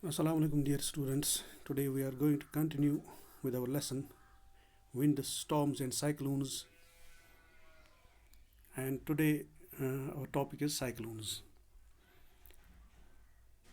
Assalamu alaikum, dear students. Today we are going to continue with our lesson wind, storms, and cyclones. And today our topic is cyclones.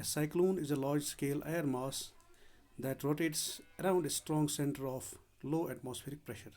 A cyclone is a large scale air mass that rotates around a strong center of low atmospheric pressure.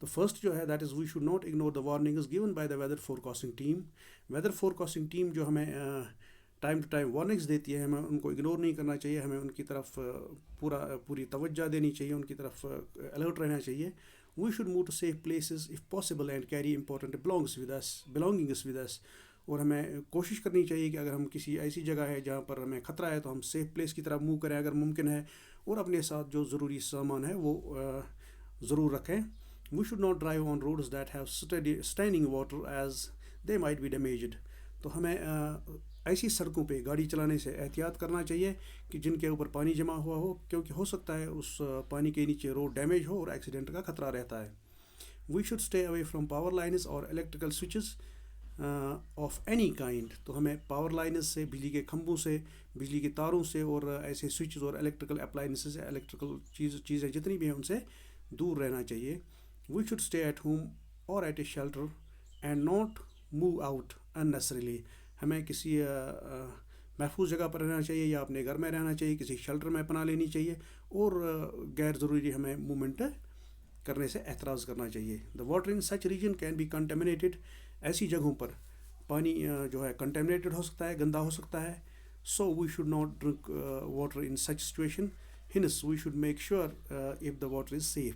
تو first جو ہے that is we should not ignore the warnings given by the weather forecasting team. Weather forecasting team جو ہمیں time to time warnings دیتی ہے، ہمیں ان کو ignore نہیں کرنا چاہیے، ہمیں ان کی طرف پوری توجہ دینی چاہیے، ان کی طرف الرٹ رہنا چاہیے. We should move to safe places if possible and carry important belongings with us. اور ہمیں کوشش کرنی چاہیے کہ اگر ہم کسی ایسی جگہ ہے جہاں پر ہمیں خطرہ ہے تو ہم سیف پلیس کی طرف موو کریں اگر ممکن ہے، اور اپنے ساتھ جو ضروری سامان ہے وہ ضرور رکھیں. We should not drive on roads that have standing water as they might be damaged. تو ہمیں ایسی سڑکوں پہ گاڑی چلانے سے احتیاط کرنا چاہیے کہ جن کے اوپر پانی جمع ہوا ہو، کیونکہ ہو سکتا ہے اس پانی کے نیچے روڈ ڈیمیج ہو اور ایکسیڈنٹ کا خطرہ رہتا ہے. We should stay away from power lines اور electrical switches of any kind. تو ہمیں پاور لائنز سے، بجلی کے کھمبوں سے، بجلی کے تاروں سے، اور ایسے سوئچز اور الیکٹریکل اپلائنسز، الیکٹریکل چیزیں جتنی بھی ہیں ان سے دور رہنا چاہیے. We should stay at home اور at a shelter and not move out unnecessarily. ہمیں کسی محفوظ جگہ پر رہنا چاہیے یا اپنے گھر میں رہنا چاہیے، کسی شیلٹر میں پناہ لینی چاہیے، اور غیر ضروری ہمیں موومنٹ کرنے سے احتراز کرنا چاہیے. The water in such region can be contaminated. ایسی جگہوں پر پانی جو ہے کنٹامنیٹڈ ہو سکتا ہے، گندا ہو سکتا ہے. So we should not drink water in such situation. Hence we should make sure if the water is safe.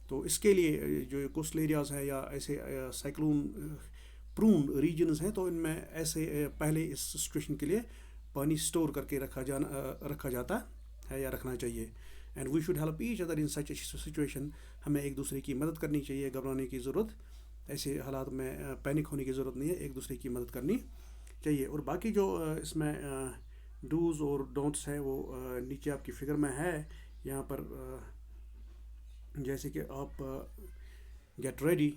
تو اس کے لیے جو کوسٹل ایریاز ہیں یا ایسے سائیکلون پرون ریجنز ہیں، تو ان میں ایسے پہلے اس سچویشن کے لیے پانی اسٹور کر کے رکھا جاتا ہے یا رکھنا چاہیے. And we should help each other in such situation. ہمیں ایک دوسرے کی مدد کرنی چاہیے، گھبرانے کی ضرورت، ایسے حالات میں پینک ہونے کی ضرورت نہیں ہے، ایک دوسرے کی مدد کرنی چاہیے. اور باقی جو اس میں ڈوز اور ڈونٹس ہیں وہ نیچے آپ کی فگر میں ہے. یہاں پر جیسے کہ آپ گیٹ ریڈی،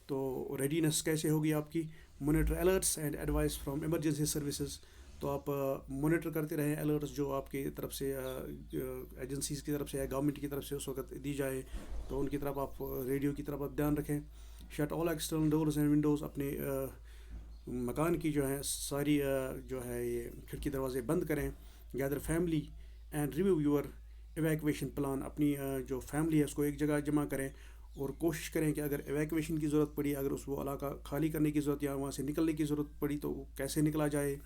تو ریڈینس کیسے ہوگی آپ کی. Monitor alerts and advice from emergency services. تو آپ مانیٹر کرتے رہیں الرٹس جو آپ کی طرف سے ایجنسیز کی طرف سے یا گورنمنٹ کی طرف سے اس وقت دی جائے، تو ان کی طرف آپ ریڈیو کی طرف آپ دھیان رکھیں. Shut all external doors and windows. اپنے مکان کی جو ہے ساری جو ہے یہ کھڑکی دروازے بند کریں. گیدر family and review your evacuation plan. اپنی جو فیملی ہے اس کو ایک جگہ جمع کریں اور کوشش کریں کہ اگر ایویکویشن کی ضرورت پڑی، اگر اس وہ علاقہ خالی کرنے کی ضرورت یا وہاں سے نکلنے کی ضرورت پڑی تو کیسے نکلا جائے.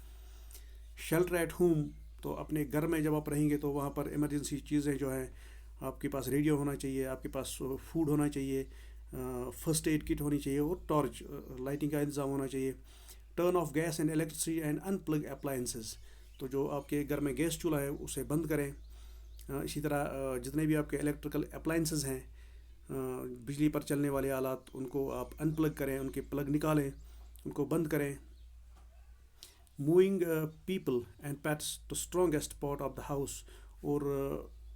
Shelter at home. تو اپنے گھر میں جب آپ رہیں گے تو وہاں پر ایمرجنسی چیزیں جو ہیں، آپ کے پاس ریڈیو ہونا چاہیے، آپ کے پاس فوڈ ہونا چاہیے، فرسٹ ایڈ کٹ ہونی چاہیے، اور ٹارچ لائٹنگ کا انتظام ہونا چاہیے. Turn off gas and electricity and unplug appliances. تو جو آپ کے گھر میں گیس چولہا ہے اسے بند کریں. اسی طرح جتنے بھی آپ کے الیکٹریکل اپلائنسز ہیں، بجلی پر چلنے والے آلات، ان کو آپ ان پلگ کریں، ان کے پلگ نکالیں، ان کو بند کریں. Moving people and pets to strongest part of the house. اور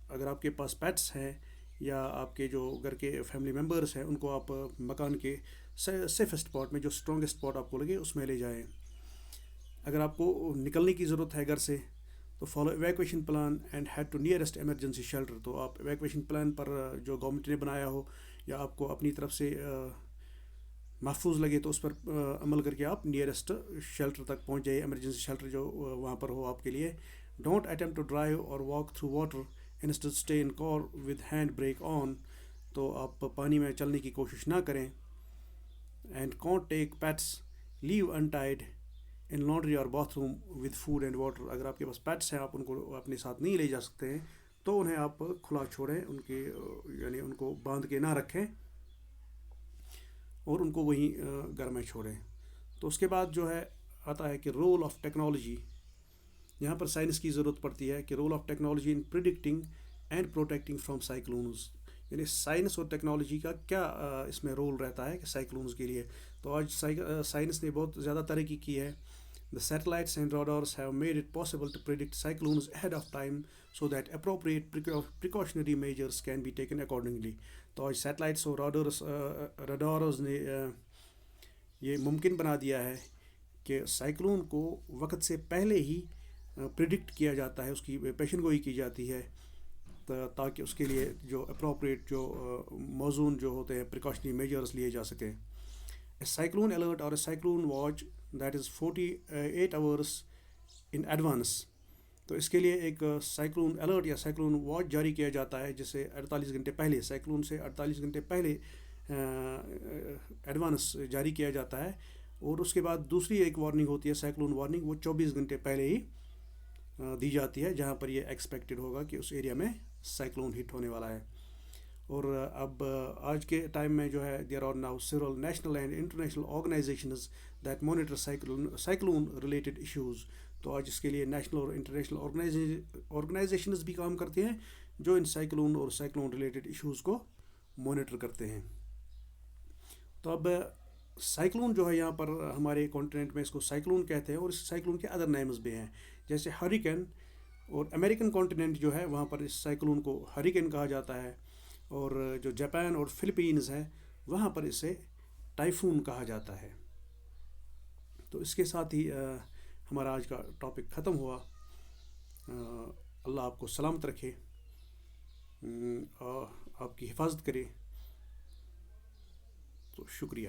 اگر آپ کے پاس پیٹس ہیں یا آپ کے جو گھر کے فیملی ممبرس ہیں، ان کو آپ مکان کے سیفسٹ پارٹ میں، جو اسٹرانگیسٹ پارٹ آپ کو لگے، اس میں لے جائیں. اگر آپ کو نکلنے کی ضرورت ہے گھر سے تو follow evacuation plan and head to nearest emergency shelter. تو آپ ایویکویشن پلان پر جو گورنمنٹ نے بنایا ہو یا آپ کو اپنی طرف سے محفوظ لگے تو اس پر عمل کر کے آپ نیئرسٹ شیلٹر تک پہنچ جائے، ایمرجنسی شیلٹر جو وہاں پر ہو آپ کے لیے. Don't attempt to drive or walk through water instead stay in car with hand brake on. تو آپ پانی میں چلنے کی کوشش نہ کریں. And can't take pets leave untied in laundry or bathroom with food and water. اگر آپ کے پاس پیٹس ہیں، آپ ان کو اپنے ساتھ نہیں لے جا سکتے ہیں، تو انہیں آپ کھلا چھوڑیں، ان کے یعنی ان کو باندھ کے نہ رکھیں اور ان کو وہیں گھر میں چھوڑیں. تو اس کے بعد جو ہے آتا ہے کہ رول آف ٹیکنالوجی. یہاں پر سائنس کی ضرورت پڑتی ہے کہ role of technology in predicting and protecting from cyclones. یعنی سائنس اور ٹیکنالوجی کا کیا اس میں رول رہتا ہے کہ سائیکلونز کے لیے. تو آج سائنس نے بہت زیادہ ترقی کی ہے. The satellites and radars have made it possible to predict cyclones ahead of time so that appropriate precautionary measures can be taken accordingly. تو آج سیٹلائٹس اور راڈارز نے یہ ممکن بنا دیا ہے کہ سائیکلون کو وقت سے پہلے ہی پریڈکٹ کیا جاتا ہے، اس کی پیشن گوئی کی جاتی ہے، تاکہ اس کے لیے جو اپروپریٹ جو موزون جو ہوتے ہیں پریکاشنری میجرز لیے جا سکیں. A cyclone alert or a cyclone watch that is 48 hours in advance. تو اس کے لیے ایک سائیکلون الرٹ یا سائیکلون واچ جاری کیا جاتا ہے، جسے 48 گھنٹے پہلے، سائیکلون سے 48 گھنٹے پہلے ایڈوانس جاری کیا جاتا ہے، اور اس کے بعد دوسری ایک وارننگ ہوتی ہے سائیکلون وارننگ، وہ 24 گھنٹے پہلے ہی دی جاتی ہے، جہاں پر یہ ایکسپیکٹڈ ہوگا کہ اس ایریا میں سائیکلون ہٹ ہونے والا ہے۔ اور اب آج کے ٹائم میں جو ہے there are now several national and international organizations that monitor cyclone related issues. تو آج اس کے لیے نیشنل اور انٹرنیشنل آرگنائزیشنز بھی کام کرتے ہیں جو ان سائیکلون اور سائیکلون ریلیٹڈ ایشوز کو مانیٹر کرتے ہیں۔ تو اب سائیکلون جو ہے یہاں پر ہمارے کانٹیننٹ میں اس کو سائیکلون کہتے ہیں، اور اس سائیکلون کے ادر نیمز بھی ہیں، جیسے ہریکین، اور امریکن کانٹیننٹ جو ہے وہاں پر اس سائیکلون کو ہریکین کہا جاتا ہے، اور جو جاپان اور فلپینز ہے وہاں پر اسے ٹائفون کہا جاتا ہے۔ تو اس کے ساتھ ہی ہمارا آج کا ٹاپک ختم ہوا۔ اللہ آپ کو سلامت رکھے، آپ کی حفاظت کرے، تو شکریہ۔